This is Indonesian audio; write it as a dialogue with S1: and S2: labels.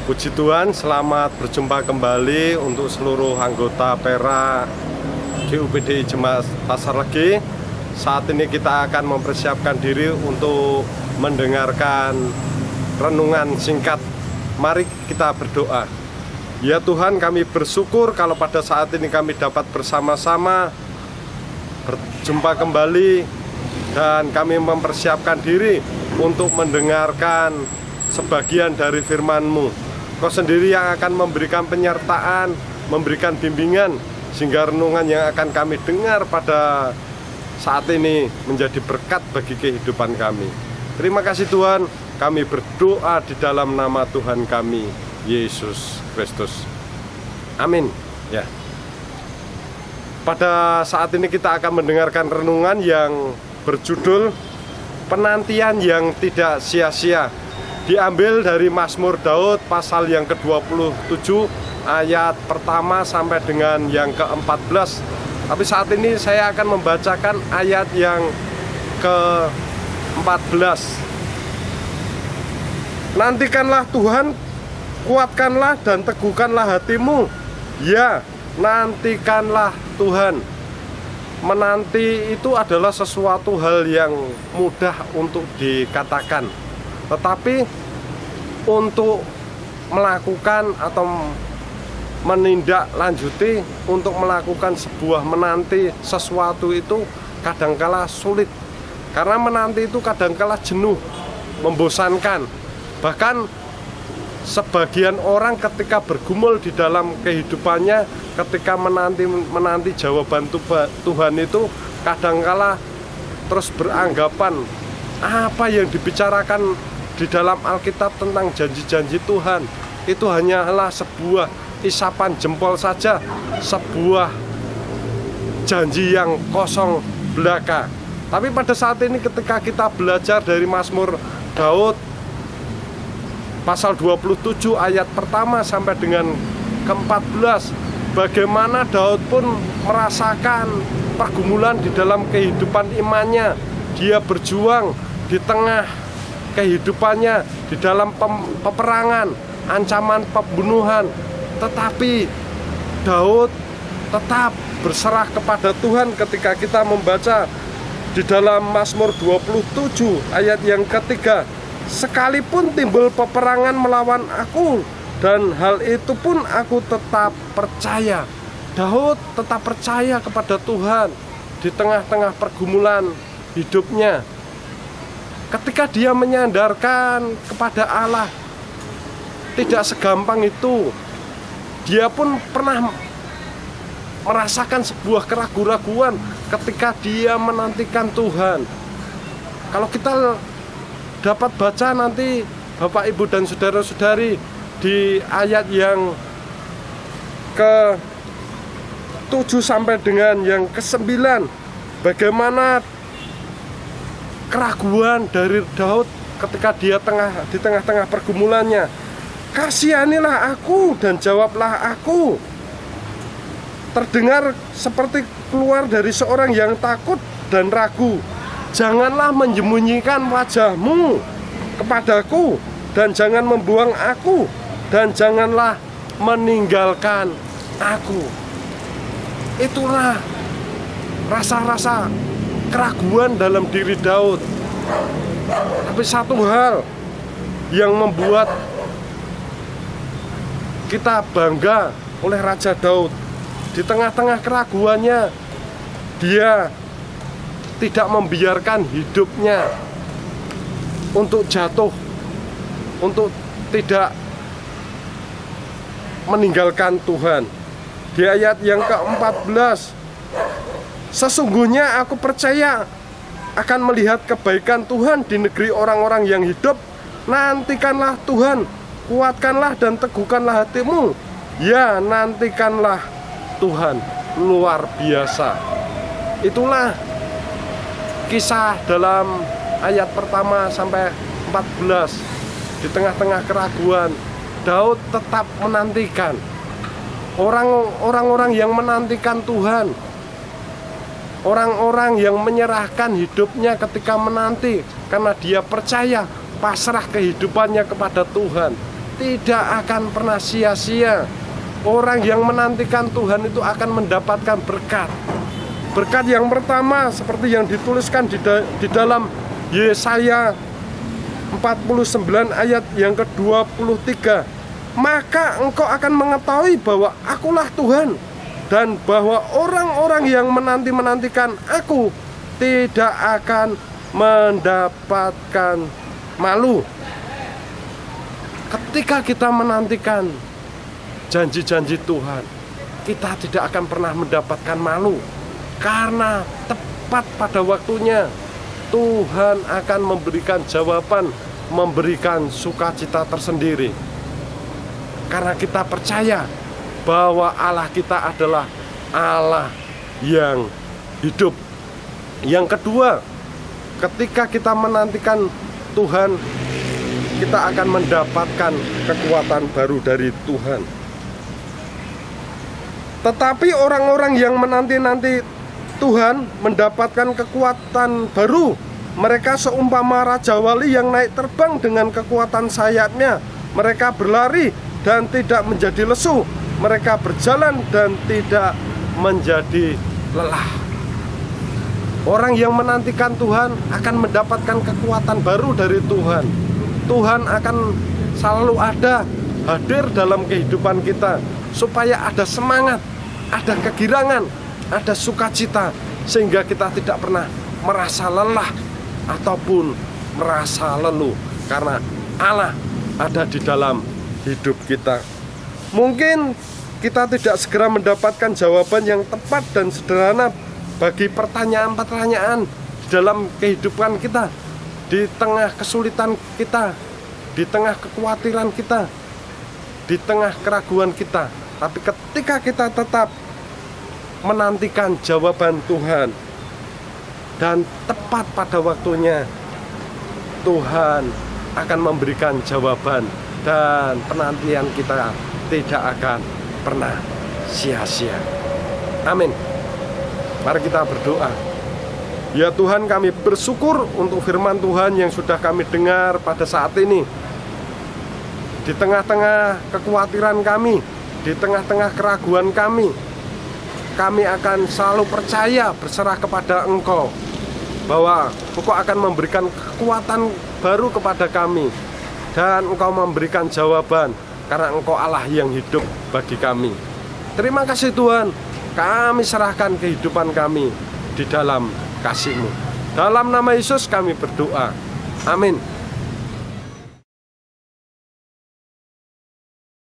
S1: Puji Tuhan, selamat berjumpa kembali untuk seluruh anggota PERA GUPDI Jemaat Pasar Legi. Saat ini kita akan mempersiapkan diri untuk mendengarkan renungan singkat. Mari kita berdoa. Ya Tuhan, kami bersyukur kalau pada saat ini kami dapat bersama-sama berjumpa kembali dan kami mempersiapkan diri untuk mendengarkan sebagian dari firman-Mu. Kau sendiri yang akan memberikan penyertaan, memberikan bimbingan, sehingga renungan yang akan kami dengar pada saat ini menjadi berkat bagi kehidupan kami. Terima kasih Tuhan, kami berdoa di dalam nama Tuhan kami, Yesus Kristus. Amin. Ya. Pada saat ini kita akan mendengarkan renungan yang berjudul Penantian yang Tidak Sia-sia. Diambil dari Mazmur Daud pasal yang ke-27 ayat pertama sampai dengan yang ke-14. Tapi saat ini saya akan membacakan ayat yang ke-14. Nantikanlah Tuhan, kuatkanlah dan teguhkanlah hatimu. Ya, nantikanlah Tuhan. Menanti itu adalah sesuatu hal yang mudah untuk dikatakan, tetapi untuk melakukan atau menindaklanjuti untuk melakukan sebuah menanti sesuatu itu kadangkala sulit. Karena menanti itu kadangkala jenuh, membosankan. Bahkan sebagian orang ketika bergumul di dalam kehidupannya, ketika menanti jawaban Tuhan itu kadangkala terus beranggapan apa yang dibicarakan di dalam Alkitab tentang janji-janji Tuhan itu hanyalah sebuah isapan jempol saja, sebuah janji yang kosong belaka. Tapi pada saat ini ketika kita belajar dari Mazmur Daud pasal 27 ayat pertama sampai dengan ke-14, bagaimana Daud pun merasakan pergumulan di dalam kehidupan imannya. Dia berjuang di tengah kehidupannya, di dalam peperangan, ancaman pembunuhan. Tetapi Daud tetap berserah kepada Tuhan. Ketika kita membaca di dalam Mazmur 27 ayat yang ketiga, sekalipun timbul peperangan melawan aku, dan hal itu pun aku tetap percaya. Daud tetap percaya kepada Tuhan di tengah-tengah pergumulan hidupnya. Ketika dia menyandarkan kepada Allah, tidak segampang itu. Dia pun pernah merasakan sebuah keraguan-raguan ketika dia menantikan Tuhan. Kalau kita dapat baca nanti Bapak, Ibu, dan saudara-saudari di ayat yang ke-7 sampai dengan yang ke-9, bagaimana keraguan dari Daud ketika dia di tengah-tengah pergumulannya. Kasihanilah aku dan jawablah aku. Terdengar seperti keluar dari seorang yang takut dan ragu. Janganlah menyembunyikan wajahmu kepadaku, dan jangan membuang aku, dan janganlah meninggalkan aku. Itulah rasa-rasa keraguan dalam diri Daud. Tapi satu hal yang membuat kita bangga oleh Raja Daud, di tengah-tengah keraguannya dia tidak membiarkan hidupnya untuk jatuh, untuk tidak meninggalkan Tuhan. Di ayat yang ke-14, sesungguhnya aku percaya akan melihat kebaikan Tuhan di negeri orang-orang yang hidup. Nantikanlah Tuhan, kuatkanlah dan teguhkanlah hatimu. Ya, nantikanlah Tuhan. Luar biasa. Itulah kisah dalam ayat pertama sampai 14. Di tengah-tengah keraguan, Daud tetap menantikan. Orang-orang yang menantikan Tuhan, orang-orang yang menyerahkan hidupnya ketika menanti, karena dia percaya, pasrah kehidupannya kepada Tuhan. tidak akan pernah sia-sia. Orang yang menantikan Tuhan itu akan mendapatkan berkat. Berkat yang pertama seperti yang dituliskan di dalam Yesaya 49 ayat yang ke-23. Maka engkau akan mengetahui bahwa akulah Tuhan, dan bahwa orang-orang yang menanti-menantikan aku tidak akan mendapatkan malu. Ketika kita menantikan janji-janji Tuhan, kita tidak akan pernah mendapatkan malu, karena tepat pada waktunya Tuhan akan memberikan jawaban, memberikan sukacita tersendiri. Karena kita percaya bahwa Allah kita adalah Allah yang hidup. Yang kedua, ketika kita menantikan Tuhan, kita akan mendapatkan kekuatan baru dari Tuhan. Tetapi orang-orang yang menanti-nanti Tuhan mendapatkan kekuatan baru. Mereka seumpama raja wali yang naik terbang dengan kekuatan sayapnya. Mereka berlari dan tidak menjadi lesu. Mereka berjalan dan tidak menjadi lelah. Orang yang menantikan Tuhan akan mendapatkan kekuatan baru dari Tuhan. Tuhan akan selalu ada, hadir dalam kehidupan kita, supaya ada semangat, ada kegirangan, ada sukacita, sehingga kita tidak pernah merasa lelah ataupun merasa leluh, karena Allah ada di dalam hidup kita. Mungkin kita tidak segera mendapatkan jawaban yang tepat dan sederhana bagi pertanyaan-pertanyaan di dalam kehidupan kita, di tengah kesulitan kita, di tengah kekhawatiran kita, di tengah keraguan kita. Tapi ketika kita tetap menantikan jawaban Tuhan, dan tepat pada waktunya Tuhan akan memberikan jawaban, dan penantian kita tidak akan pernah sia-sia. Amin. Mari kita berdoa. Ya Tuhan, kami bersyukur untuk firman Tuhan yang sudah kami dengar pada saat ini. Di tengah-tengah kekhawatiran kami, di tengah-tengah keraguan kami akan selalu percaya, berserah kepada Engkau, bahwa Engkau akan memberikan kekuatan baru kepada kami, dan Engkau memberikan jawaban, karena Engkau Allah yang hidup bagi kami. Terima kasih Tuhan, kami serahkan kehidupan kami di dalam kasih-Mu. Dalam nama Yesus kami berdoa. Amin.